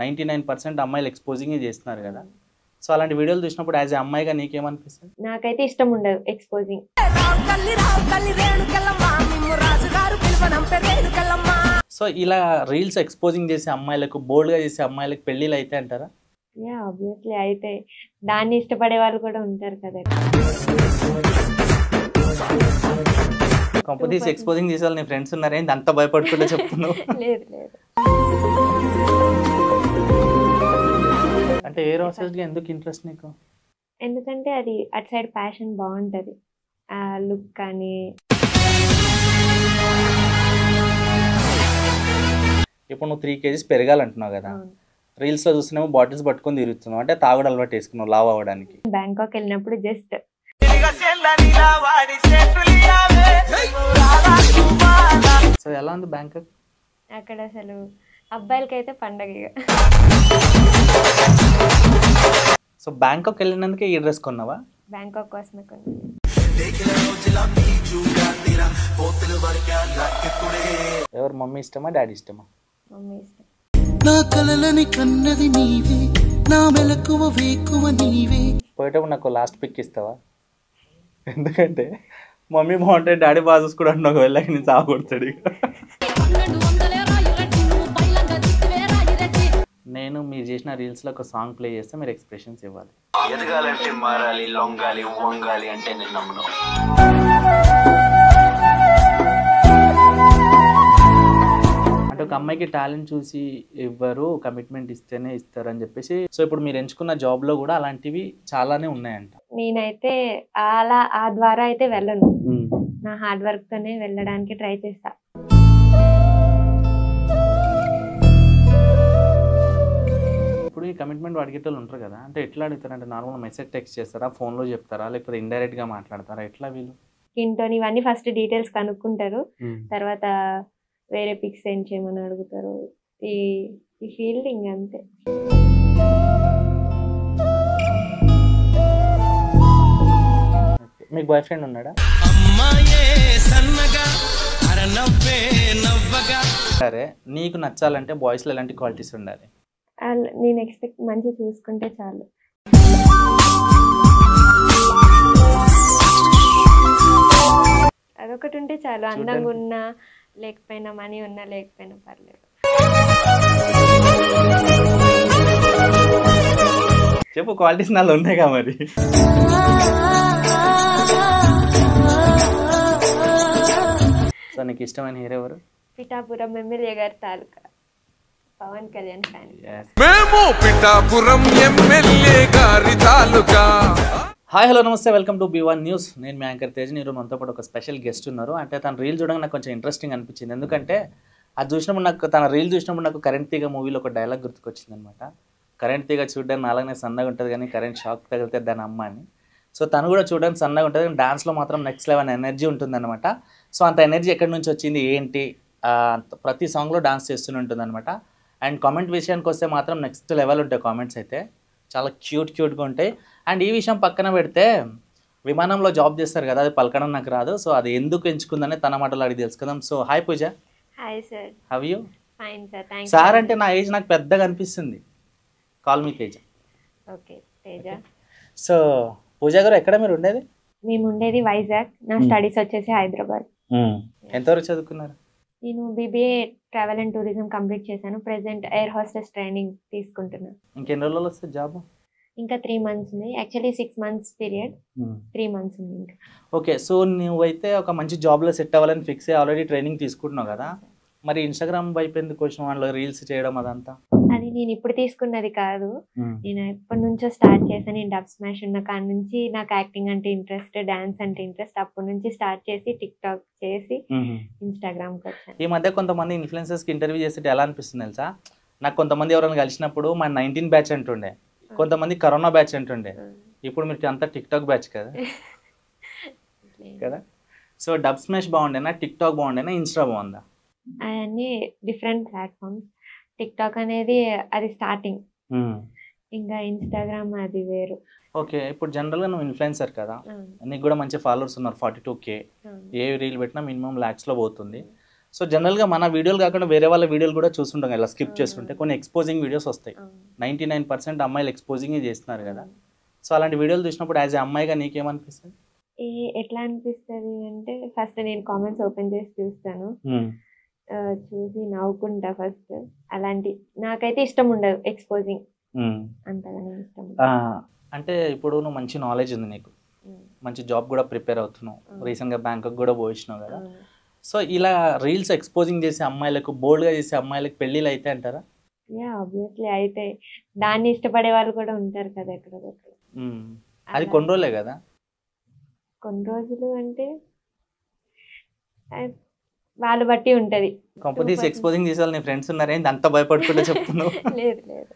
99% అమ్మాయిలు ఎక్స్పోజింగ్ చేస్తున్నారు కదా. సో అలాంటి వీడియోలు చూసినప్పుడు యాజ్ ఏ అమ్మాయిగా నీకేమనిపిస్తుంది? నాకైతే ఇష్టం ఉండదు ఎక్స్పోజింగ్. సో ఇలా రీల్స్ ఎక్స్పోజింగ్ చేసే అమ్మాయిలకు, బోల్డ్గా చేసే అమ్మాయిలకు పెళ్ళిళ్ళు అయితే అంటారా? యా ఆబ్వియస్లీ అయితే. దాన్ని ఇష్టపడే వాళ్ళు కూడా ఉంటారు కదా. కంపెనీస్ ఎక్స్పోజింగ్ చేసే వాళ్ళు నీ ఫ్రెండ్స్ ఉన్నారేంటి అంత భయపడుకుంటే చెప్తున్నావు? లేదు లేదు. అంటే ఎయిర్ హోస్టెస్గా ఎందుకు ఇంట్రెస్ట్ నీకు? ఎందుకంటే అది అటు సైడ్ ప్యాషన్ బాగుంటుంది. ఆ లుక్ కానీ. ఇప్పుడు నువ్వు 3 kgs పెరగాలంటున్నావు కదా, రీల్స్లో చూస్తున్నావు బాటిల్స్ పట్టుకొని తిరుగుతున్నావు, అంటే తాగుడు అలవాటు వేసుకున్నావు లావ్ అవ్వడానికి. బ్యాంకాక్ వెళ్ళినప్పుడు జస్ట్ సో ఎలా ఉంది బ్యాంకాక్? అక్కడ అసలు అబ్బాయిలకైతే పండగ. సో బ్యాంకాక్ వెళ్ళినందుకే ఈ డ్రెస్ కొన్నావా? బ్యాంకాక్ కోసమే కొన్నాను. ఎవరు, మమ్మీ ఇష్టమా డాడీ ఇష్టమా? మమ్మీ ఇష్టం. నా కలలని కన్నది నీవే, నా మెలకువ వేకువ నీవే. పోయేటప్పుడు నాకు లాస్ట్ పిక్ ఇస్తావా? ఎందుకంటే మమ్మీ బాగుంటే డాడీ బాగా చూసుకుంటా నాకు వెళ్ళాక నేను సాగొడతాడు. నేను మీరు చేసిన రీల్స్లో ఒక సాంగ్ ప్లే చేస్తే మీరు ఎక్స్ప్రెషన్స్ ఇవ్వాలి. ఎదగాలంటే మారాలి, లొంగాలి, వంగాలి అంటే నేను నమ్మను. అంటే ఒక అమ్మాయికి టాలెంట్ చూసి ఇవ్వరు, కమిట్మెంట్ ఇస్తేనే ఇస్తారు అని చెప్పేసి. సో ఇప్పుడు మీరు ఎంచుకున్న జాబ్లో కూడా అలాంటివి చాలానే ఉన్నాయంట. నేనైతే అలా ఆ ద్వారా అయితే వెళ్ళను. నా హార్డ్ వర్క్ తోనే వెళ్ళడానికి ట్రై చేస్తా. ఇప్పుడు ఈ కమిట్మెంట్ అడిగేటోళ్ళు ఉంటారు కదా, అంటే ఎట్లా అడుగుతారంటే నార్మల్గా మెసేజ్ టెక్స్ట్ చేస్తారా, ఫోన్లో చెప్తారా, లేకపోతే ఇండైరెక్ట్గా మాట్లాడతారా, ఎట్లా వీళ్ళు? ఇంట్లో ఇవన్నీ ఫస్ట్ డీటెయిల్స్ కనుక్కుంటారు, తర్వాత వేరే పిక్స్ సెండ్ చేయమని అడుగుతారు. ఈ ఫీల్డింగ్ అంతే. మీకు బాయ్ ఫ్రెండ్ ఉన్నాడా? సరే, నీకు నచ్చాలంటే బాయ్స్లో ఎలాంటి క్వాలిటీస్ ఉండాలి? నేను ఎక్స్పెక్ట్ మంచి చూసుకుంటే చాలు. అదొకటి ఉంటే చాలు. అందంగా ఉన్నా లేకపోయినా, మనీ ఉన్నా లేకపోయినా పర్లేదు. చెప్పు, క్వాలిటీస్ నాలో ఉన్నాయిగా మరి. సో నీకు ఇష్టమైన హీరో ఎవరు? పిఠాపురం ఎమ్మెల్యే గారి తాలూకా పవన్ కళ్యాణ్ ఫ్యాన్. మేము పిఠాపురం ఎమ్మెల్యే గారి తాలూకా. హాయ్ హలో నమస్తే, వెల్కమ్ టు B1 న్యూస్. నేను మీ యాంకర్ తేజ్. ఈరోజు మనతో పాటు ఒక స్పెషల్ గెస్ట్ ఉన్నారు. అంటే తన రీల్ చూడడానికి నాకు కొంచెం ఇంట్రెస్టింగ్ అనిపించింది. ఎందుకంటే అది చూసినప్పుడు నాకు, తన రీల్ చూసినప్పుడు నాకు కరెంట్ తీగ మూవీలో ఒక డైలాగ్ గుర్తుకొచ్చింది అనమాట. కరెంట్ తీగ చూడడానికి అలాగే సన్నగా ఉంటుంది కానీ కరెంట్ షాక్ తగిలితే దాని అమ్మ అని. సో తను కూడా చూడడానికి సన్నగా ఉంటుంది కానీ డాన్స్లో మాత్రం నెక్స్ట్ లెవెల్ ఎనర్జీ ఉంటుందన్నమాట. సో అంత ఎనర్జీ ఎక్కడి నుంచి వచ్చింది ఏంటి, ప్రతి సాంగ్లో డాన్స్ చేస్తూనే ఉంటుంది అనమాట. అండ్ కామెంట్ విషయానికి వస్తే మాత్రం నెక్స్ట్ లెవెల్ ఉంటాయి కామెంట్స్ అయితే, చాలా క్యూట్గా ఉంటాయి. అండ్ ఈ విషయం పక్కన పెడితే విమానంలో జాబ్ చేస్తారు కదా, అది పలకడం నాకు రాదు. సో అది ఎందుకు ఎంచుకుందని తన మాటలు అడిగి తెలుసుకుందాం. So hi Pooja. Hi sir. How you? Fine sir, thank you. Sir అంటే నా ఏజ్ నాకు పెద్దగా అనిపిస్తుంది. Call me Teja. Okay Teja. So Pooja garu, ఎక్కడ మీరు ఉండేది? మేము ఉండేది వైజాగ్. నా స్టడీస్ వచ్చేసి హైదరాబాద్. ఎంతవరకు చదువుకున్నారు? నేను BBA travel and tourism complete చేశాను. ప్రెసెంట్ ఎయిర్ హోస్టెస్ ట్రైనింగ్ తీసుకుంటున్నాను. ఇంకెన్ని రోజుల్లో వస్తే జాబ్? ఇంకా 3 months ఉంది. యాక్చువల్లీ 6 months పీరియడ్, 3 months ఉంది ఇంకా. ఓకే, సో నువ్వైతే ఒక మంచి జాబ్లో సెట్ అవ్వాలని ఫిక్స్ అయ్యి ఆల్రెడీ ట్రైనింగ్ తీసుకుంటున్నావు కదా, మరి ఇన్స్టాగ్రామ్ వైపు ఎందుకు వచ్చిన వాళ్ళు రీల్స్ చేయడం అదంతా? అది నేను ఇప్పుడు తీసుకున్నది కాదు, నేను ఎప్పటి నుంచో స్టార్ట్ చేశాను. నేను డబ్ స్మాష్ ఉన్న కాడ నుంచి నాకు యాక్టింగ్ అంటే ఇంట్రెస్ట్, డాన్స్ అంటే ఇంట్రెస్ట్. అప్పటి నుంచి స్టార్ట్ చేసి టిక్టాక్ చేసి ఇన్స్టాగ్రామ్కి వచ్చాను. ఈ మధ్య కొంతమంది ఇన్ఫ్లుయెన్సర్స్కి ఇంటర్వ్యూ చేస్తే ఎలా అనిపిస్తుంది తెలుసా? నాకు కొంతమంది ఎవరైనా కలిసినప్పుడు మా 19 బ్యాచ్ అంటుండే, కొంతమంది కరోనా బ్యాచ్ అంటుండే, ఇప్పుడు మీరు అంతా టిక్టాక్ బ్యాచ్ కదా కదా. సో డబ్ స్మాష్ బాగుండేనా, టిక్టాక్ బాగుండేనా, ఇన్స్టా బాగుందా? అవన్నీ డిఫరెంట్ ప్లాట్ఫామ్స్. టిక్టాక్ అనేది అది స్టార్టింగ్, ఇంకా ఇన్స్టాగ్రామ్ అది వేరు. ఓకే, ఇప్పుడు జనరల్గా నువ్వు ఇన్ఫ్లుయెన్సర్ కదా, నీకు కూడా మంచి ఫాలోవర్స్ ఉన్నారు, 42K. ఏ రీల్ పెట్టినా మినిమం lakhsలో పోతుంది. సో జనరల్గా మన వీడియోలు కాకుండా వేరే వాళ్ళ వీడియోలు కూడా చూస్తుంటాం ఇలా స్కిప్ చేస్తుంటే కొన్ని ఎక్స్పోజింగ్ వీడియోస్ వస్తాయి. 99% అమ్మాయిలు ఎక్స్పోజింగ్ చేస్తున్నారు కదా. సో అలాంటి వీడియోలు చూసినప్పుడు యాజ్ ఏ అమ్మాయిగా నీకేమనిపిస్తుంది? ఎట్లా అనిపిస్తుంది అంటే ఫస్ట్ నేను కామెంట్స్ ఓపెన్ చేసి చూస్తాను, చూసి నవ్వుకుంటా ఫస్ట్. అలాంటి నాకైతే ఇష్టం ఉండదు ఎక్స్పోజింగ్, అంతగా ఇష్టం ఉండదు. అంటే ఇప్పుడు నువ్వు మంచి నాలెడ్జ్ ఉంది నీకు, మంచి జాబ్ కూడా ప్రిపేర్ అవుతున్నావు, రీసెంట్గా బ్యాంకాక్ కూడా పోయినావు కదా. సో ఇలా రీల్స్ ఎక్స్పోజింగ్ చేసే అమ్మాయిలకు, బోల్డ్గా చేసే అమ్మాయిలకు పెళ్ళిళ్ళు అయితే అంటారా? ఆబ్వియస్లీ అయితే. దాన్ని ఇష్టపడే వాళ్ళు కూడా ఉంటారు కదా ఎక్కడొక్కడ. అది కొన్ని రోజులే కదా. కొన్ని రోజులు అంటే వాళ్ళు బట్టి ఉంటది. కంపెనీస్ ఎక్స్పోజింగ్ చేసే వాళ్ళు నీ ఫ్రెండ్స్ ఉన్నారేంటి అంత భయపడకుండా చెప్తున్నావు? లేదు లేదు.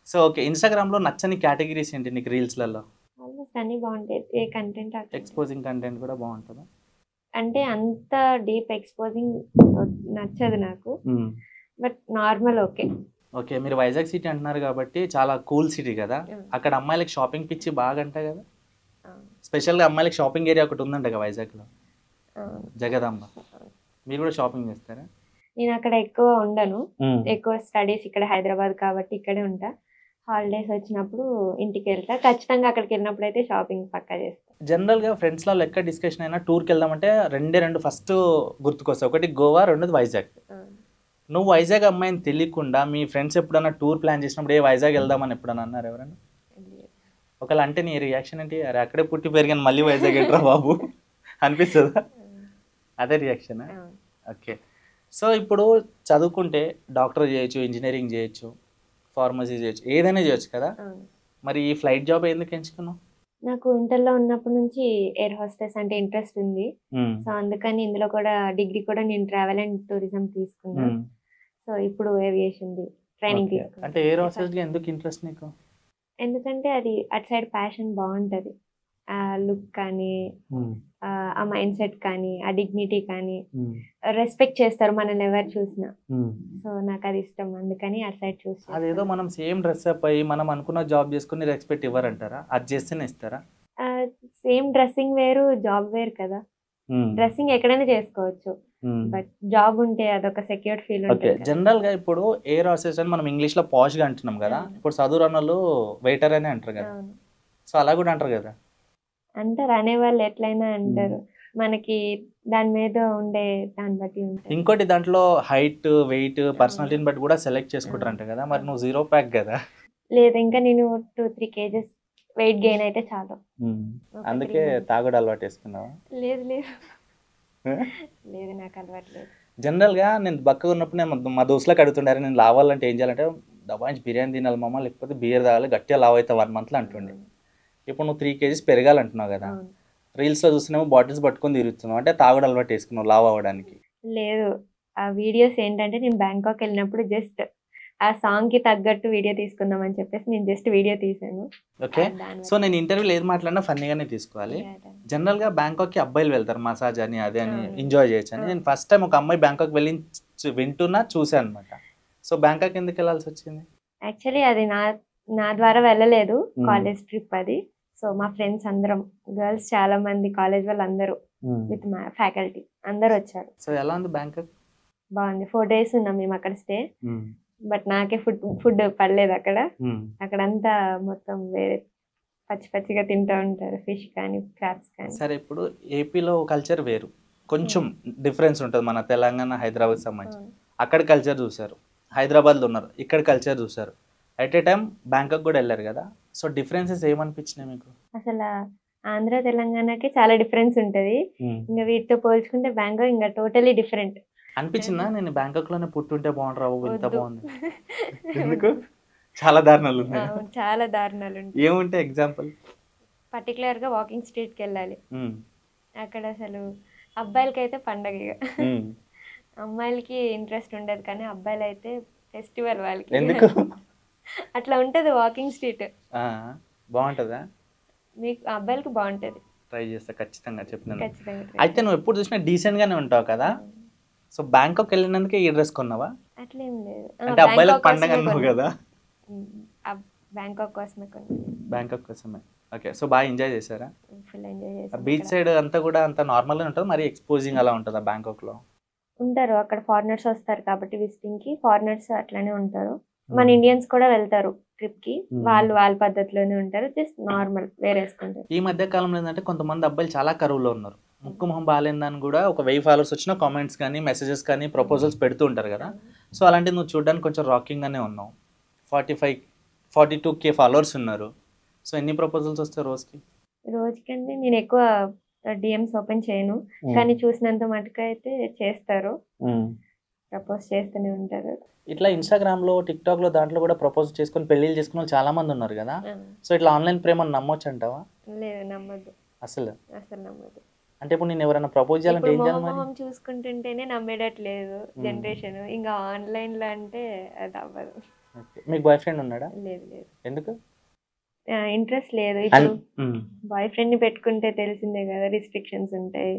సో ఓకే, ఇన్స్టాగ్రామ్లో నచ్చని కేటగిరీస్ ఏంటి నీకు రీల్స్లలో? ఆల్మోస్ట్ అన్ని బాగుంటాయి. ఏ కంటెంట్ ఎక్స్పోజింగ్ కంటెంట్ కూడా బాగుంటుందా? అంటే అంత డీప్ ఎక్స్పోజింగ్ నచ్చదు నాకు, బట్ నార్మల్ ఓకే. ఓకే, మీరు వైజాగ్ సిటీ అంటున్నారు కాబట్టి చాలా కూల్ సిటీ కదా. అక్కడ అమ్మాయిలకి షాపింగ్ పిచ్చి బాగా అంట కదా. స్పెషల్గా అమ్మాయిలకి షాపింగ్ ఏరియా ఒకటి ఉందంట కదా వైజాగ్లో, జగదాంబ. మీరు కూడా షాపింగ్ చేస్తారా? నేను అక్కడ ఎక్కువ ఉండను, ఎక్కువ స్టడీస్ ఇక్కడ హైదరాబాద్ కాబట్టి ఇక్కడే ఉంటా. హాలిడేస్ వచ్చినప్పుడు ఇంటికి వెళ్తా. ఖచ్చితంగా అక్కడికి వెళ్ళినప్పుడు అయితే షాపింగ్ పక్కా చేస్తా. జనరల్గా ఫ్రెండ్స్లో లెక్క డిస్కషన్ అయినా టూర్కి వెళ్దామంటే రెండు ఫస్ట్ గుర్తుకొస్తాయి. ఒకటి గోవా, రెండోది వైజాగ్. నువ్వు వైజాగ్ అమ్మాయిని తెలియకుండా మీ ఫ్రెండ్స్ ఎప్పుడన్నా టూర్ ప్లాన్ చేసినప్పుడు ఏ వైజాగ్ వెళ్దామని ఎప్పుడన్నా అన్నారు ఎవరైనా? ఒకవేళ అంటే నీ రియాక్షన్ ఏంటి? అరే అక్కడే పుట్టి పెరిగాను మళ్ళీ వైజాగ్ ఏంట్రా బాబు అనిపిస్తుందా? అదే రియాక్షనా? ఓకే. సో ఇప్పుడు చదువుకుంటే డాక్టర్ చేయొచ్చు, ఇంజనీరింగ్ చేయొచ్చు, ఫార్మసీ చేయొచ్చు, ఏదైనా చేయొచ్చు కదా. మరి ఈ ఫ్లైట్ జాబ్ ఎందుకు ఎంచుకున్నావు? నాకు ఇంటర్లో ఉన్నప్పటి నుంచి ఎయిర్ హోస్టెస్ అంటే ఇంట్రెస్ట్ ఉంది. సో అందుకని ఇందులో కూడా డిగ్రీ కూడా నేను ట్రావెల్ అండ్ టూరిజం తీసుకున్నాను. సో ఇప్పుడు ఏవియేషన్ ట్రైనింగ్ తీసుకున్నాను. అంటే ఎయిర్ హోస్టెస్ ఎందుకు ఇంట్రెస్ట్ నీకు? ఎందుకంటే అది అటు సైడ్ ప్యాషన్ బాగుంటది. ఆ లుక్ కానీ, ఆ మైండ్ సెట్ కానీ, ఆ డిగ్నిటీ కానీ, రెస్పెక్ట్ చేస్తారు మనల్ని ఎవరు చూసినా. సో నాకు అది ఇష్టం, అందుకని అటు సైడ్ చూసి. అదేదో మనం సేమ్ డ్రెస్ అప్ అయ్యి మనం అనుకున్న జాబ్ చేసుకుని రెస్పెక్ట్ ఇవ్వరంటారా? అది చేస్తేనే ఇస్తారా? సేమ్ డ్రెస్సింగ్ వేరు, జాబ్ వేరు కదా. డ్రెస్సింగ్ ఎక్కడైనా చేసుకోవచ్చు, బట్ జాబ్ ఉంటే అదొక సెక్యూర్ ఫీల్ ఉంటుంది. జనరల్ గా ఇప్పుడు ఎయిర్ హోస్టెస్ అని మనం ఇంగ్లీష్ లో పాష్ గా అంటున్నాం కదా, ఇప్పుడు చదువు రానోళ్ళు వెయిటర్ అని అంటారు కదా. సో అలా కూడా అంటారు కదా. అంటారు, అనేవాళ్ళు ఎట్లయినా అంటారు, మనకి దాని మీద ఉండే దాన్ని బట్టి ఉంటుంది. ఇంకోటి దాంట్లో హైట్, వెయిట్, పర్సనాలిటీని బట్టి కూడా సెలెక్ట్ చేసుకుంటారంట కదా. మరి నువ్వు 0 ప్యాక్ కదా? లేదు, ఇంకా నేను 2-3 kgs వెయిట్ గెయిన్ అయితే చాలు. అందుకే తాగుడు అలవాటు వేసుకున్నావా? లేదు లేదు లేదు, నాకు అలవాటు లేదు. జనరల్గా నేను బక్కగా ఉన్నప్పుడు నేను మా దోస్తులకు అడుగుతుండారు, నేను లావాలంటే ఏం చేయాలంటే దబాయించి బిర్యానీ తినాలి మామ, లేకపోతే బియర్ తాగాలి, గట్టిగా లావ్ అవుతావు 1 monthలో అంటుండే. ఇప్పుడు నువ్వు 3 kgs పెరగాలంటున్నావు కదా. రీల్స్లో చూస్తున్నామో బాటిల్స్ పట్టుకొని తిరుగుతున్నావు, అంటే తాగుడు అలవాటు వేసుకున్నావు లావ్ అవ్వడానికి? లేదు, ఆ వీడియోస్ ఏంటంటే నేను బ్యాంకాక్ వెళ్ళినప్పుడు జస్ట్ ఆ సాంగ్ కి తగ్గట్టు వీడియో తీసుకుందాం అని చెప్పేసి నేను జస్ట్ వీడియో తీసాను. ఓకే. సో నేను ఇంటర్వ్యూలో ఏది మాట్లాడినా ఫన్నీగానే తీసుకోవాలి. జనరల్గా బ్యాంకాక్కి అబ్బాయిలు వెళ్తారు, మసాజ్ అని అదే అని ఎంజాయ్ చేయొచ్చు అని. నేను ఫస్ట్ టైం ఒక అమ్మాయి బ్యాంకాక్ వెళ్ళి వింటున్నా చూసాను అనమాట. సో బ్యాంకాక్ ఎందుకు వెళ్ళాల్సి వచ్చింది? యాక్చువల్లీ అది నా ద్వారా వెళ్ళలేదు, కాలేజ్ ట్రిప్ అది. సో మా ఫ్రెండ్స్ అందరం, గర్ల్స్ చాలా మంది, కాలేజ్ వాళ్ళు అందరూ విత్ మా ఫ్యాకల్టీ అందరూ వచ్చారు. సో ఎలా ఉంది బ్యాంకాక్? బాగుంది. 4 days ఉన్నాం మేము అక్కడ స్టే. బట్ నాకే ఫుడ్ పడలేదు అక్కడ. అక్కడంతా మొత్తం వేరే పచ్చిగా తింటూ ఉంటారు, ఫిష్ కానీ క్రాబ్స్ కానీ. సరే, ఇప్పుడు ఏపీలో కల్చర్ వేరు, కొంచెం డిఫరెన్స్ ఉంటుంది మన తెలంగాణ, హైదరాబాద్ సంబంధించి. అక్కడ కల్చర్ చూసారు, హైదరాబాద్లో ఉన్నారు, ఇక్కడ కల్చర్ చూసారు, అట్ ఏ టైం బ్యాంకాక్ కూడా వెళ్ళారు కదా. సో డిఫరెన్సెస్ ఏమనిపించినాయి మీకు? అసలు ఆంధ్ర తెలంగాణకి చాలా డిఫరెన్స్ ఉంటుంది. ఇంకా వీటితో పోల్చుకుంటే బ్యాంకాక్ ఇంకా టోటలీ డిఫరెంట్ అనిపించిందా? నేను బ్యాంకాక్ లోనే పుట్టుంటే బాగుంటారా బాబు, ఇంత బాగుంది. ఎందుకు? చాలా దారుణాలు ఉన్నాయి. చాలా దారుణాలు ఉంటాయి. ఏముంటాయి ఎగ్జాంపుల్? పర్టికులర్ గా వాకింగ్ స్ట్రీట్ కి వెళ్ళాలి. అక్కడ అసలు అబ్బాయిలకి అయితే పండగ, అమ్మాయిలకి ఇంట్రెస్ట్ ఉండదు, కానీ అబ్బాయిలు అయితే ఫెస్టివల్ వాళ్ళకి. ఎందుకు అట్లా ఉంటది వాకింగ్ స్ట్రీట్. బాగుంటుందా? మీకు అబ్బాయిలకి బాగుంటది. ట్రై చేస్తా ఖచ్చితంగా, చెప్పినాను. అయితే నువ్వు ఎప్పుడు చూసినా డీసెంట్ గానే ఉంటావు కదా. సో బ్యాంకాక్ వెళ్ళినందుకే ఈ డ్రెస్ కొన్నావా? అట్లేం లేదు, అంటే అబ్బాయిలకు పండగ అన్నావు కదా. బ్యాంకాక్ కోసమే కొన్నాను. బ్యాంకాక్ కోసమే. ఓకే. సో బాగా ఎంజాయ్ చేశారా? ఫుల్ ఎంజాయ్ చేశాను. బీచ్ సైడ్ అంతా కూడా అంత నార్మల్గా ఉంటుంది, మరి ఎక్స్పోజింగ్ అలా ఉంటుందా బ్యాంకాక్ లో? ఉంటారు అక్కడ ఫారినర్స్ వస్తారు కాబట్టి విజిటింగ్ కి ఫారినర్స్ అట్లానే ఉంటారు. మన ఇండియన్స్ కూడా వెళ్తారు ట్రిప్ కి, వాళ్ళు వాళ్ళ పద్ధతిలోనే ఉంటారు, జస్ట్ నార్మల్ వేరేసుకుంటారు. ఈ మధ్య కాలంలో ఏంటంటే కొంతమంది అబ్బాయిలు చాలా కరువులో ఉన్నారు. ముక్కు మొహం బాగాలేదని కూడా ఒక 1000 ఫాలోవర్స్ వచ్చిన కామెంట్స్ కానీ మెసేజెస్ కానీ ప్రపోజల్స్ పెడుతూ ఉంటారు కదా. సో అలాంటిది నువ్వు చూడడానికి కొంచెం రాకింగ్ గానే ఉన్నావు. 42K ఫాలోవర్స్ ఉన్నారు. సో ఎన్ని ప్రపోజల్స్ వస్తాయి రోజుకి? రోజుకంటే నేను ఎక్కువ డిఎమ్స్ ఓపెన్ చేయను, కానీ చూసినంత మటుకు అయితే చేస్తారు, ప్రపోజ్ చేస్తూనే ఉంటారు. ఇట్లా ఇన్స్టాగ్రామ్లో టిక్టాక్లో దాంట్లో కూడా ప్రపోజ్ చేసుకొని పెళ్ళిళ్ళు చేసుకున్న వాళ్ళు చాలా మంది ఉన్నారు కదా. సో ఇట్లా ఆన్లైన్ ప్రేమను నమ్మొచ్చు అంటావా? లేదు, నమ్మద్దు, అసలు నమ్మద్దు. అంటే ఇప్పుడు నేను ఎవరైనా ప్రపోజ్ చేయాలంటే ఏం చేయాలి? మొహం చూసుకుంటుంటేనే నమ్మేటట్లేదు జనరేషన్, ఇంకా ఆన్లైన్ లో అంటే అది అవ్వదు. మీకు బాయ్ ఫ్రెండ్ ఉన్నాడా? లేదు లేదు. ఎందుకు? ఇంట్రెస్ట్ లేదు. ఇప్పుడు బాయ్ ఫ్రెండ్ ని పెట్టుకుంటే తెలిసిందే కదా, రిస్ట్రిక్షన్స్ ఉంటాయి.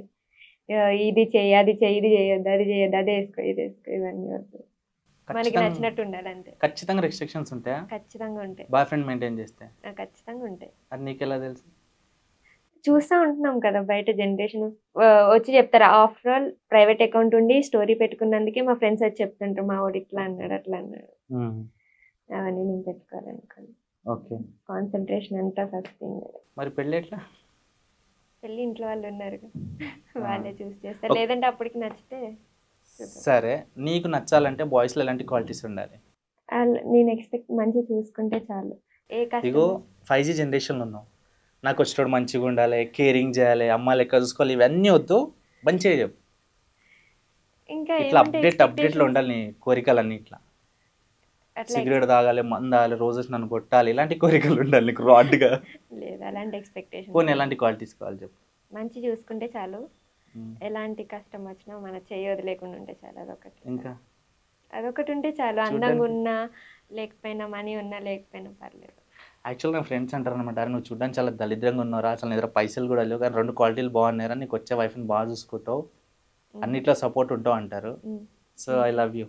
ఇది చెయ్యి, అది చెయ్యి, ఇది చేయొద్దు, అది చేయొద్దు, అది వేసుకో, ఇది వేసుకో, ఇవన్నీ వద్దు. మనకి నచ్చినట్టు ఉండాలి అంతే. ఖచ్చితంగా రెస్ట్రిక్షన్స్ ఉంటాయా? ఖచ్చితంగా ఉంటాయి. బాయ్ ఫ్రెండ్ మెయింటైన్ చేస్తే ఖచ్చితంగా ఉంటాయి. అది నీకెలా తెలుసు? చూస్తూ ఉంటున్నాం కదా బయట జనరేషన్, వచ్చి చెప్తారు. ఆఫ్టర్ ఆల్ ప్రైవేట్ అకౌంట్ ఉండి స్టోరీ పెట్టుకున్నందుకే మా ఫ్రెండ్స్ వచ్చి చెప్తుంటారు, మా వాడు ఇట్లా అన్నాడు అట్లా అన్నాడు. అవన్నీ నేను పెట్టుకోవాలనుకోండి. ఓకే, కాన్సన్ట్రేషన్ అంతా ఫస్ట్ థింగ్. మరి పెళ్ళి ఎట్లా? పెళ్ళి ఇంట్లో వాళ్ళు ఉన్నారు, వాళ్ళే చూస్ చేస్తారు, లేదంటే అప్పటికి నచ్చితే. సరే, నీకు నచ్చాలంటే బాయ్స్లో ఎలాంటి క్వాలిటీస్ ఉండాలి? నేను ఎక్స్పెక్ట్ మంచి చూసుకుంటే చాలు. ఇగో 5G జనరేషన్లో ఉన్నావు, నాకు వచ్చేటోడు మంచిగా ఉండాలి, కేరింగ్ చేయాలి, అమ్మ లెక్క చూసుకోవాలి, ఇవన్నీ వద్దు, మంచిగా చెప్పు. ఇంకా ఇట్లా అప్డేట్లో ఉండాలి నీ కోరికలన్నీ. ఇట్లా సిగరెట్ తాగాలి, మందు తాగాలి, రోజు నన్ను కొట్టాలి, ఇలాంటి కోరికలు ఉండాలి నీకు రాడ్గా? లేదు, అలాంటి ఎక్స్పెక్టేషన్. పోనీ ఎలాంటి క్వాలిటీస్ కావాలి చెప్పు? మంచి చూసుకుంటే చాలు, ఎలాంటి కష్టం వచ్చినా మన చేయి వదిలేకుండా ఉంటే చాలు. అదొకటి ఉంటే చాలు. అందంగా ఉన్నా లేకపోయినా, మనీ ఉన్నా లేకపోయినా పర్లేదు. యాక్చువల్గా నా ఫ్రెండ్స్ అంటారు అనమాట, నువ్వు చూడడానికి చాలా దరిద్రంగా ఉన్నారా, అసలు నిద్ర పైసలు కూడా లేవు, కానీ 2 క్వాలిటీలు బాగున్నారా, నీకు వచ్చే వైఫ్ని బాగా చూసుకుంటావు, అన్నిట్లో సపోర్ట్ ఉంటావు అంటారు. So I love you,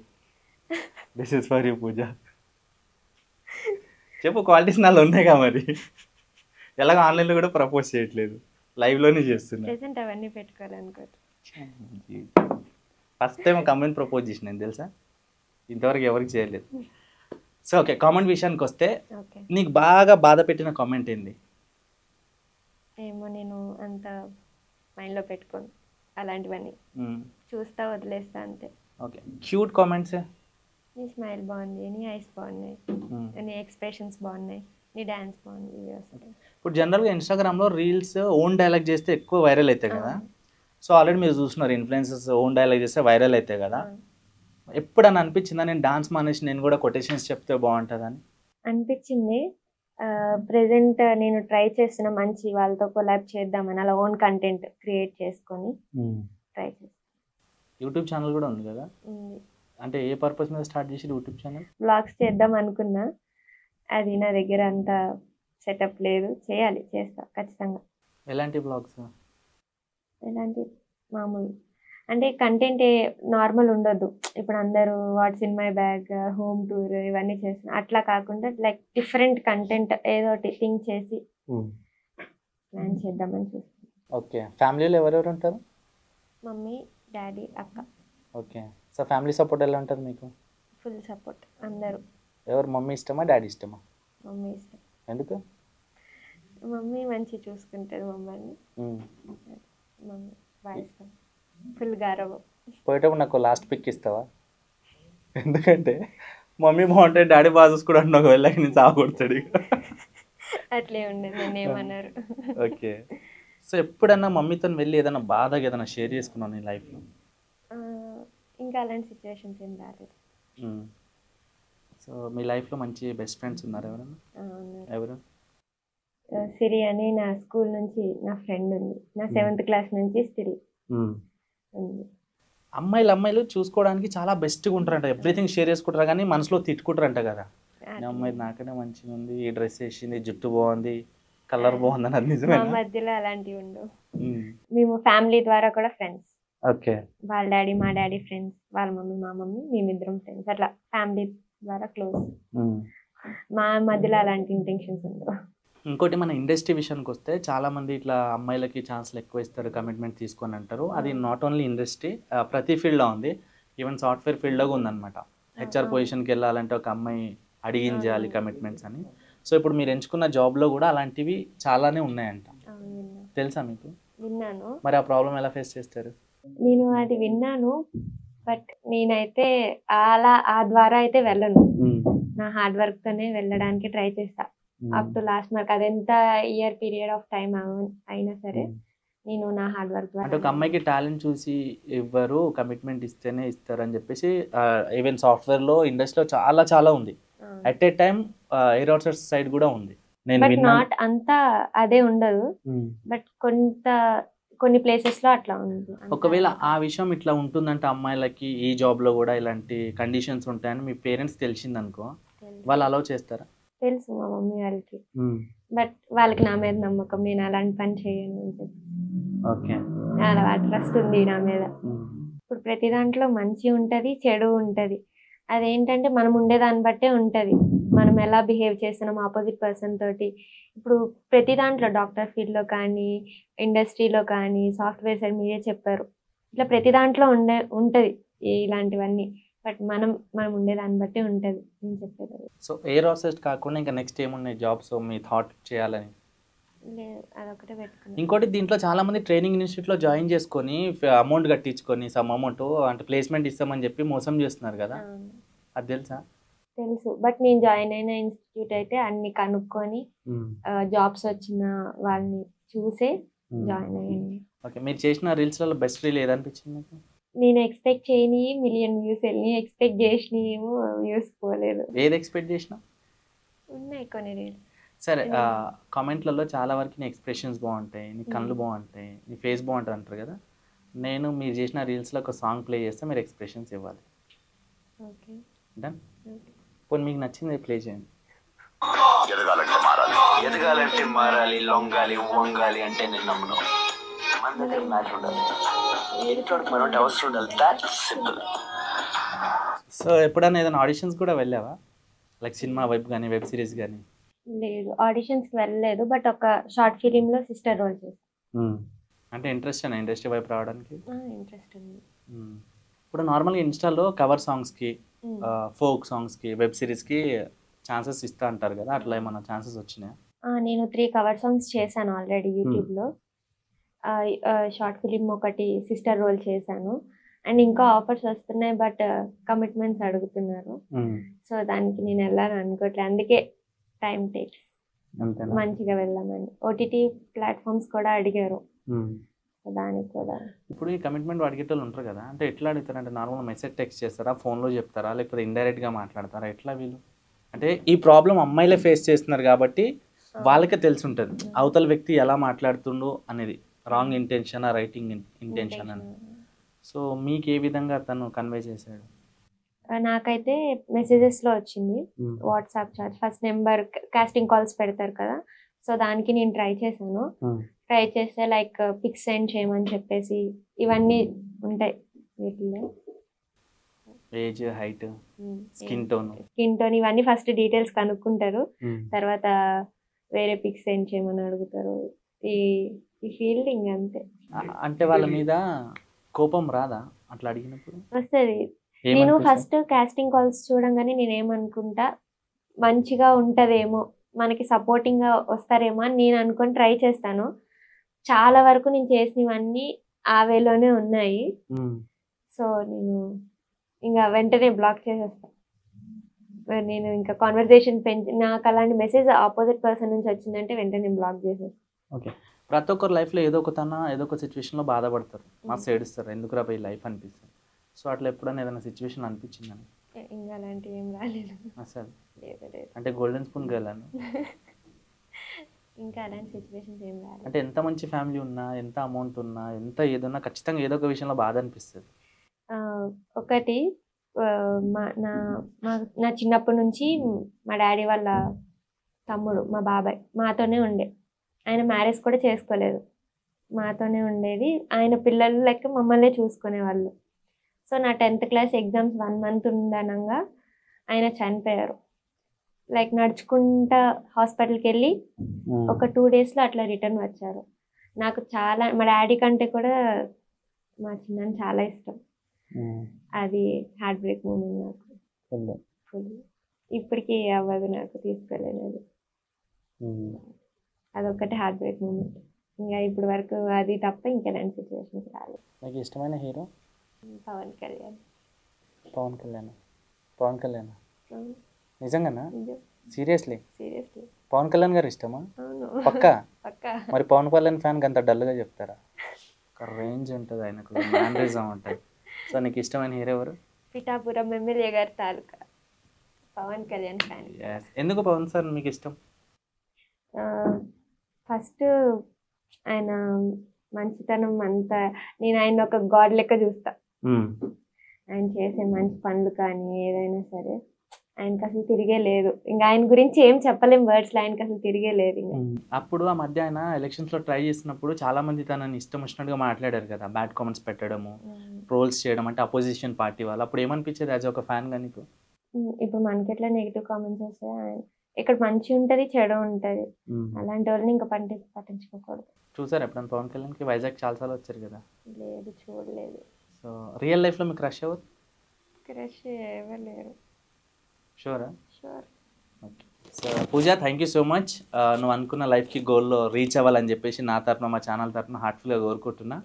this is for you Pooja. చెప్పు, క్వాలిటీస్ నాలో ఉన్నాయిగా మరి. ఎలాగో ఆన్లైన్లో కూడా ప్రపోజ్ చేయట్లేదు, లైవ్లోనే చేస్తున్నా. ప్రెసెంట్ అవన్నీ పెట్టుకోవాలనుకోరు. ఫస్ట్ టైం ఒక అమ్మాయిని ప్రపోజ్ చేసిన తెలుసా, ఇంతవరకు ఎవరికి చేయలేదు. సో ఓకే, కామెంట్ విషయానికి వస్తే నీకు బాగా బాధ పెట్టిన కామెంట్ ఏంది? ఏమో, నేను అంత మైండ్లో పెట్టుకోను అలాంటివన్నీ, చూస్తా వదిలేస్తా అంతే. Okay, cute comments? నీ స్మైల్ బాగుంది, నీ ఐస్ బాగున్నాయి, నీ ఎక్స్ప్రెషన్స్ బాగున్నాయి, నీ డాన్స్ బాగుంది. ఇప్పుడు జనరల్గా ఇన్స్టాగ్రామ్లో రీల్స్ ఓన్ డైలాగ్ చేస్తే ఎక్కువ వైరల్ అవుతాయి కదా. సో ఆల్రెడీ మీరు చూస్తున్నారు, ఇన్ఫ్లుయెన్సర్స్ ఓన్ డైలాగ్ చేస్తే వైరల్ అవుతాయి కదా. ఎప్పుడన్నా అనిపించిందా నేను డాన్స్ మానేసి నేను కూడా కొటేషన్స్ చెప్తే బాగుంటుందని? అనిపించింది. ప్రెసెంట్ నేను ట్రై చేస్తున్న మంచి వాళ్ళతో కొలాబ్ చేద్దామని, అలా ఓన్ కంటెంట్ క్రియేట్ చేసుకొని ట్రై చేస్తాను. యూట్యూబ్ ఛానల్ కూడా ఉంది కదా, అంటే ఏ పర్పస్ మీద స్టార్ట్ చేసి యూట్యూబ్ ఛానల్? బ్లాగ్స్ చేద్దాం అనుకున్నా, అది నా దగ్గర అంత సెటప్ లేదు. చేస్తా ఖచ్చితంగా. ఎలాంటి బ్లాగ్స్? ఎలాంటి మామూలు అంటే కంటెంట్ నార్మల్ ఉండొద్దు. ఇప్పుడు అందరూ what's in my bag, home tour ఇవన్నీ చేస్తున్నారు, అట్లా కాకుండా లైక్ డిఫరెంట్ కంటెంట్ ఏదో ఒకటి థింక్ చేసి ప్లాన్ చేద్దామని చూస్తున్నాను. ఓకే, ఫ్యామిలీలో ఎవరెవరు ఉంటారు? మమ్మీ, డాడీ, అక్క. ఓకే, సో ఫ్యామిలీ సపోర్ట్ ఎలా ఉంటుంది మీకు? ఫుల్ సపోర్ట్ అందరూ. ఎవరు, మమ్మీ ఇష్టమా డాడీ ఇష్టమా? మమ్మీ ఇష్టం. ఎందుకు? మమ్మీ మంచి చూసుకుంటుంది మమ్మల్ని, మమ్మీ బాగా ఇష్టం, ఫుల్ గారవం. పోయేటప్పుడు నాకు లాస్ట్ పిక్ ఇస్తావా? ఎందుకంటే మమ్మీ బాగుంటే డాడీ బాగా చూసుకుంటాను, ఒకవేళ నేను సాగొడతాడు. అట్లే ఉండదు, నేను ఏమన్నారు. ఓకే, సో ఎప్పుడన్నా మమ్మీతో వెళ్ళి ఏదైనా బాధగా ఏదైనా షేర్ చేసుకున్నాను నీ లైఫ్లో? ఇంకా అలాంటి సిచ్యువేషన్స్ ఏం రాలేదు. సో మీ లైఫ్లో మంచి బెస్ట్ ఫ్రెండ్స్ ఉన్నారు ఎవరన్నా? ఎవరు? సిరి అని నా స్కూల్ నుంచి నా ఫ్రెండ్ ఉంది, నా 7th క్లాస్ నుంచి స్టిల్ ఉంది. అమ్మాయిలు చూసుకోవడానికి చాలా బెస్ట్గా ఉంటారంట, ఎవ్రీథింగ్ షేర్ చేసుకుంటారు, కానీ మనసులో తిట్టుకుంటారంట కదా. అమ్మాయి నాకనే మంచిగా ఉంది, ఈ డ్రెస్ వేసింది, జుట్టు బాగుంది, కలర్ బాగుంది, అది నిజమే. మధ్యలో అలాంటివి ఉండవు. మేము ఫ్యామిలీ ద్వారా కూడా ఫ్రెండ్స్. ఓకే, వాళ్ళ డాడీ మా డాడీ ఫ్రెండ్స్, వాళ్ళ మమ్మీ మా మమ్మీ, మేమిద్దరం ఫ్రెండ్స్, అట్లా ఫ్యామిలీ ద్వారా క్లోజ్. మా మధ్యలో అలాంటి ఇంటెన్షన్స్ ఉండవు. ఇంకోటి మన ఇండస్ట్రీ విషయానికి వస్తే చాలామంది ఇట్లా అమ్మాయిలకి ఛాన్స్లు ఎక్కువ ఇస్తారు, కమిట్మెంట్ తీసుకొని అంటారు. అది నాట్ ఓన్లీ ఇండస్ట్రీ, ప్రతి ఫీల్డ్లో ఉంది. ఈవెన్ సాఫ్ట్వేర్ ఫీల్డ్లో ఉందన్నమాట. హెచ్ఆర్ పొజిషన్కి వెళ్ళాలంటే ఒక అమ్మాయి అడిగించాలి కమిట్మెంట్స్ అని. సో ఇప్పుడు మీరు ఎంచుకున్న జాబ్లో కూడా అలాంటివి చాలానే ఉన్నాయంట, తెలుసా మీకు? విన్నాను. మరి ఆ ప్రాబ్లం ఎలా ఫేస్ చేస్తారు? నేను అది విన్నాను, బట్ నేనైతే అలా ఆ ద్వారా అయితే వెళ్ళను. నా హార్డ్ వర్క్ తోనే వెళ్ళడానికి ట్రై చేస్తా అప్ టు లాస్ట్ మార్క్. అదెంత ఇయర్ పీరియడ్ ఆఫ్ టైం అయినా సరే నేను నా హార్డ్ వర్క్ అంటే ద్వారా. ఒక అమ్మాయికి టాలెంట్ చూసి ఇవ్వరు, కమిట్మెంట్ ఇస్తేనే ఇస్తారు అని చెప్పేసి ఈవెన్ సాఫ్ట్వేర్లో ఇండస్ట్రీలో చాలా చాలా ఉంది. At a time air outside side కూడా ఉంది. నేను బట్ నాట్ అంతా అదే ఉండదు, బట్ కొన్ని ప్లేసెస్ లో అట్లా ఉంది. ఒకవేళ ఆ విషయం ఇట్లా ఉంటుందంటే అమ్మాయిలకి ఈ జాబ్ లో కూడా ఇలాంటి కండిషన్స్ ఉంటాయని మీ పేరెంట్స్ తెలిసిందనుకో, వాళ్ళు అలౌ చేస్తారా? తెలుసు మా మమ్మీ వాళ్ళకి, బట్ వాళ్ళకి నా మీద నమ్మకం, నేను అలాంటి పని చేయను అని చెప్పి. ఓకే, అలా ట్రస్ట్ ఉంది నా మీద. ఇప్పుడు ప్రతి దాంట్లో మంచి ఉంటది, చెడు ఉంటది. అదేంటంటే మనం ఉండేదాన్ని బట్టే ఉంటది, మనం ఎలా బిహేవ్ చేస్తున్నాం ఆపోజిట్ పర్సన్ తోటి. ఇప్పుడు ప్రతి దాంట్లో డాక్టర్ ఫీల్డ్లో కానీ, ఇండస్ట్రీలో కానీ, సాఫ్ట్వేర్ సైడ్ మీరే చెప్పారు, ఇట్లా ప్రతి దాంట్లో ఉంటది ఇలాంటివన్నీ. బట్ మనం ఉండేదాన్ని బట్టే ఉంటది నేను చెప్పేది. సో ఎయిర్ హోస్టెస్ కాకుండా ఇంకా నెక్స్ట్ ఏమున్నాయి జాబ్స్ మీ థాట్ చేయాలని? లేదు, అదొకటే పెట్టుకున్నాను. ఇంకోటి దీంట్లో చాలా మంది ట్రైనింగ్ ఇన్స్టిట్యూట్లో జాయిన్ చేసుకొని అమౌంట్ కట్టించుకొని సమ్ అమౌంట్ అంటే ప్లేస్మెంట్ ఇస్తామని చెప్పి మోసం చేస్తున్నారు కదా, అది తెలుసా? తెలుసు, బట్ నేను జాయిన్ అయిన ఇన్స్టిట్యూట్ అయితే అన్ని కనుక్కొని జాబ్స్ వచ్చిన వాళ్ళని చూసే జాయిన్ అయ్యింది. ఓకే, మీరు చేసిన రీల్స్లలో బెస్ట్ రీల్ ఏదనిపించింది మీకు? నేను ఎక్స్పెక్ట్ చేయని మిలియన్ వ్యూస్ వెళ్ళి, ఎక్స్పెక్ట్ చేసినవి ఏమో వ్యూస్ పోలేదు. ఏది ఎక్స్పెక్ట్ చేసినా? ఉన్నాయి కొన్ని రీల్స్. సరే, కామెంట్లలో చాలా వరకు నీ ఎక్స్ప్రెషన్స్ బాగుంటాయి, నీ కళ్ళు బాగుంటాయి, నీ ఫేస్ బాగుంటుంది అంటారు కదా. నేను మీరు చేసిన రీల్స్లో ఒక సాంగ్ ప్లే చేస్తే మీరు ఎక్స్ప్రెషన్స్ ఇవ్వాలి. Okay, done. పోనీ మీకు నచ్చింది ప్లే చేయండి. ఎదగాలంటే మారాలి, లొంగాలి, వంగాలి అంటే నేను నమ్మను. మన దగ్గర మ్యాటర్ ఉండాలి, ఇంట్లోకి మనం అవసరం ఉండాలి. That simple. సో ఎప్పుడైనా ఏదైనా ఆడిషన్స్ కూడా వెళ్ళావా, లైక్ సినిమా వైపు కానీ వెబ్ సిరీస్ కానీ? లేదు, ఆడిషన్స్కి వెళ్ళలేదు, బట్ ఒక షార్ట్ ఫిలింలో సిస్టర్ రోల్ చేస్తాను. అంటే ఇంట్రెస్ట్ అయినా ఇండస్ట్రీ వైపు రావడానికి? ఇంట్రెస్ట్ ఉంది. ఇప్పుడు నార్మల్గా ఇన్స్టాలో కవర్ సాంగ్స్కి, ఫోక్ సాంగ్స్కి, వెబ్ సిరీస్కి ఛాన్సెస్ ఇస్తా అంటారు కదా, అట్లా ఏమన్నా ఛాన్సెస్ వచ్చినాయా? నేను 3 కవర్ సాంగ్స్ చేశాను ఆల్రెడీ యూట్యూబ్లో. షార్ట్ ఫిలిం ఒకటి సిస్టర్ రోల్ చేశాను, అండ్ ఇంకా ఆఫర్స్ వస్తున్నాయి, బట్ కమిట్మెంట్స్ అడుగుతున్నారు. సో దానికి నేను వెళ్ళాను అనుకోవట్లేదు, అందుకే టైం టేక్స్. మంచిగా వెళ్ళామని ఓటీటీ ప్లాట్ఫామ్స్ కూడా అడిగారు, దానికి కూడా. ఇప్పుడు ఈ కమిట్మెంట్ అడిగేటోళ్ళు ఉంటారు కదా, అంటే ఎట్లా అడుగుతారంటే నార్మల్ మెసేజ్ టెక్స్ట్ చేస్తారా, ఫోన్లో చెప్తారా, లేకపోతే ఇండైరెక్ట్గా మాట్లాడతారా, ఎట్లా వీళ్ళు? అంటే ఈ ప్రాబ్లం అమ్మాయిలే ఫేస్ చేస్తున్నారు కాబట్టి వాళ్ళకే తెలిసి ఉంటుంది అవతల వ్యక్తి ఎలా మాట్లాడుతుండో అనేది, రాంగ్ ఇంటెన్షన్, రైటింగ్ ఇంటెన్షన్ అని. సో మీకు ఏ విధంగా తను కన్వే చేశాడు? నాకైతే మెసేజెస్లో వచ్చింది, WhatsApp chat, first number, casting calls పెడతారు కదా, సో దానికి నేను ట్రై చేశాను. ట్రై చేస్తే లైక్ పిక్స్ సెండ్ చేయమని చెప్పేసి ఇవన్నీ ఉంటాయి వీటిలో. ఏజ్, హైట్, స్కిన్ టోన్ ఇవన్నీ ఫస్ట్ డీటెయిల్స్ కనుక్కుంటారు, తర్వాత వేరే పిక్స్ సెండ్ చేయమని అడుగుతారు. ఈ ఫీల్డింగ్ అంతే. అంటే వాళ్ళ మీద కోపం రాదా అట్లా అడిగినప్పుడు? వస్తుంది. నేను ఫస్ట్ కాస్టింగ్ కాల్స్ చూడంగానే నేనేమనుకుంటా, మంచిగా ఉంటుందేమో, మనకి సపోర్టింగ్గా వస్తారేమో అని నేను అనుకొని ట్రై చేస్తాను. చాలా వరకు నేను చేసినవన్నీ ఆ వేలోనే ఉన్నాయి. సో నేను ఇంకా వెంటనే బ్లాక్ చేసేస్తాను. నేను ఇంకా కాన్వర్జేషన్ నాకు అలాంటి మెసేజ్ ఆపోజిట్ పర్సన్ నుంచి వచ్చిందంటే వెంటనే బ్లాక్ చేసేస్తాను. ఓకే, ప్రతి ఒక్కరు లైఫ్లో ఏదో ఒక సిచ్యువేషన్లో బాధపడతారు, మస్తు ఏడుస్తారు, ఎందుకు రా ఈ లైఫ్ అనిపిస్తుంది. సో అట్లా ఎప్పుడైనా ఏదైనా సిచ్యువేషన్ అనిపించిందని? ఇంకా అలాంటివి ఏం రాలేదు అసలు. లేదు. అంటే గోల్డెన్ స్పూన్ గెలాను. ఇంకా అలాంటి సిచ్యువేషన్స్ ఏం రాలేదు. అంటే ఎంత మంచి ఫ్యామిలీ ఉన్నా, ఎంత అమౌంట్ ఉన్నా, ఎంత ఏదన్నా ఖచ్చితంగా ఏదో ఒక విషయంలో బాధ అనిపిస్తుంది. ఒకటి నా చిన్నప్పటి నుంచి మా డాడీ వాళ్ళ తమ్ముడు, మా బాబాయ్ మాతోనే ఉండే. ఆయన మ్యారేజ్ కూడా చేసుకోలేదు, మాతోనే ఉండేది. ఆయన పిల్లలు లెక్క మమ్మల్నే చూసుకునేవాళ్ళు. సో నా 10th క్లాస్ ఎగ్జామ్స్ 1 month ఉండనంగా ఆయన చనిపోయారు. లైక్ నడుచుకుంటా హాస్పిటల్కి వెళ్ళి ఒక 2 డేస్లో అట్లా రిటర్న్ వచ్చారు. నాకు చాలా మా డాడీ కంటే కూడా మా చిన్న చాలా ఇష్టం. అది హార్ట్ బ్రేక్ మూమెంట్ నాకు ఫుల్. ఇప్పటికీ అవ్వదు నాకు తీసుకోలేనది. అదొక్కటి హార్ట్ బ్రేక్ మూమెంట్. ఇంకా ఇప్పుడు వరకు అది తప్ప ఇంకెలాంటి సిచ్యువేషన్స్ రాలేదు. నాకు ఇష్టమైన హీరో పవన్ కళ్యాణ్. పవన్ కళ్యాణ్. పవన్ కళ్యాణ్ నిజంగానా? సీరియస్లీ సీరియస్లీ పవన్ కళ్యాణ్ గారు ఇష్టమా? అవును. పక్కా? పక్కా. మరి పవన్ కళ్యాణ్ ఫ్యాన్కి అంత డల్గా చెప్తారా? ఒక రేంజ్ ఉంటుంది ఆయనకు, మ్యానరిజం ఉంటుంది. సో నీకు ఇష్టమైన హీరో ఎవరు? పిఠాపురం ఎమ్మెల్యే గారి తాలూకా పవన్ కళ్యాణ్ ఫ్యాన్. ఎందుకు పవన్ సార్ మీకు ఇష్టం? ఫస్ట్ ఆయన మంచితనం అంతా, నేను ఆయన ఒక గాడ్ లెక్క చూస్తా. ఆయన చేసే మంచి పనులు కానీ ఏదైనా సరే ఆయనకి అసలు తిరిగే లేదు. ఇంకా ఆయన గురించి ఏం చెప్పలేం వర్డ్స్లో, ఆయనకి అసలు తిరిగే లేదు. ఇంకా అప్పుడు ఆ మధ్య ఆయన ఎలక్షన్స్లో ట్రై చేసినప్పుడు చాలా మంది తనని ఇష్టం వచ్చినట్టుగా మాట్లాడారు కదా, బ్యాడ్ కామెంట్స్ పెట్టడము, ట్రోల్స్ చేయడం, అంటే అపోజిషన్ పార్టీ వాళ్ళు. అప్పుడు ఏమనిపించేది యాజ్ ఒక ఫ్యాన్గా నీకు? ఇప్పుడు మనకి ఎట్లా నెగిటివ్ కామెంట్స్ వస్తాయి, ఇక్కడ మంచి ఉంటుంది చెడు ఉంటుంది. అలాంటి వాళ్ళని ఇంకా పట్టించుకోకూడదు. చూసారు ఎప్పుడైనా పవన్ కళ్యాణ్కి? వైజాగ్ చాలాసార్లు వచ్చారు కదా. లేదు, చూడలేదు. సో రియల్ లైఫ్లో మీకు క్రష్ ఎవరు? క్రష్ ఎవరు లేరు. షూరా? Sure. Okay. So Pooja, thank you so much. నువ్వు అనుకున్న లైఫ్కి గోల్లో రీచ్ అవ్వాలని చెప్పేసి నా తరఫున, మా ఛానల్ తరఫున హార్ట్ఫుల్గా కోరుకుంటున్నా.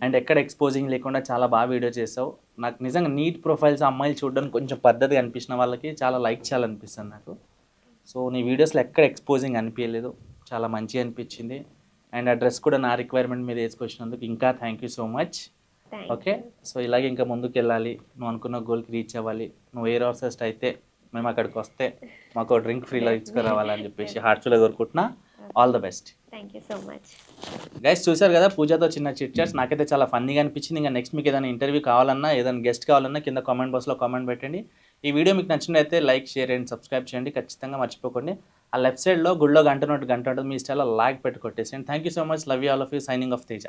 అండ్ ఎక్కడ ఎక్స్పోజింగ్ లేకుండా చాలా బాగా వీడియో చేసావు. నాకు నిజంగా నీట్ ప్రొఫైల్స్ అమ్మాయిలు చూడడానికి కొంచెం పద్ధతిగా అనిపించిన వాళ్ళకి చాలా లైక్ చేయాలనిపిస్తుంది నాకు. సో నీ వీడియోస్లో ఎక్కడ ఎక్స్పోజింగ్ అనిపించలేదు, చాలా మంచిగా అనిపించింది. అండ్ ఆ డ్రెస్ కూడా నా రిక్వైర్మెంట్ మీద వేసుకొచ్చినందుకు ఇంకా thank you so much. Okay. So ఇలాగే ఇంకా ముందుకు వెళ్ళాలి, నువ్వు అనుకున్న గోల్కి రీచ్ అవ్వాలి. నువ్వు ఎయిర్ హోస్టెస్ అయితే మేము అక్కడికి వస్తే మాకు డ్రింక్ ఫ్రీలో ఇచ్చుకురావాలని చెప్పేసి హార్ట్ఫుల్గా కోరుకుంటున్నా. All the best. Thank you so much. Guys చూసారు కదా పూజతో చిన్న చిట్ చాట్స్. నాకైతే చాలా ఫన్నీగా అనిపించింది. ఇంకా నెక్స్ట్ మీకు ఏదైనా ఇంటర్వ్యూ కావాలన్నా, ఏదైనా గెస్ట్ కావాలన్నా కింద కామెంట్ బాక్స్లో కామెంట్ పెట్టండి. ఈ వీడియో మీకు నచ్చినట్లయితే లైక్, షేర్ అండ్ సబ్స్క్రైబ్ చేయండి. ఖచ్చితంగా మర్చిపోకండి. ఆ లెఫ్ట్ సైడ్లో గుళ్ళో గంట ఉంటుంది, మీ స్టైల్లో లాగ్ పెట్టి కొట్టేసేయండి. Thank you so much. Love you all of you. Signing off Teja.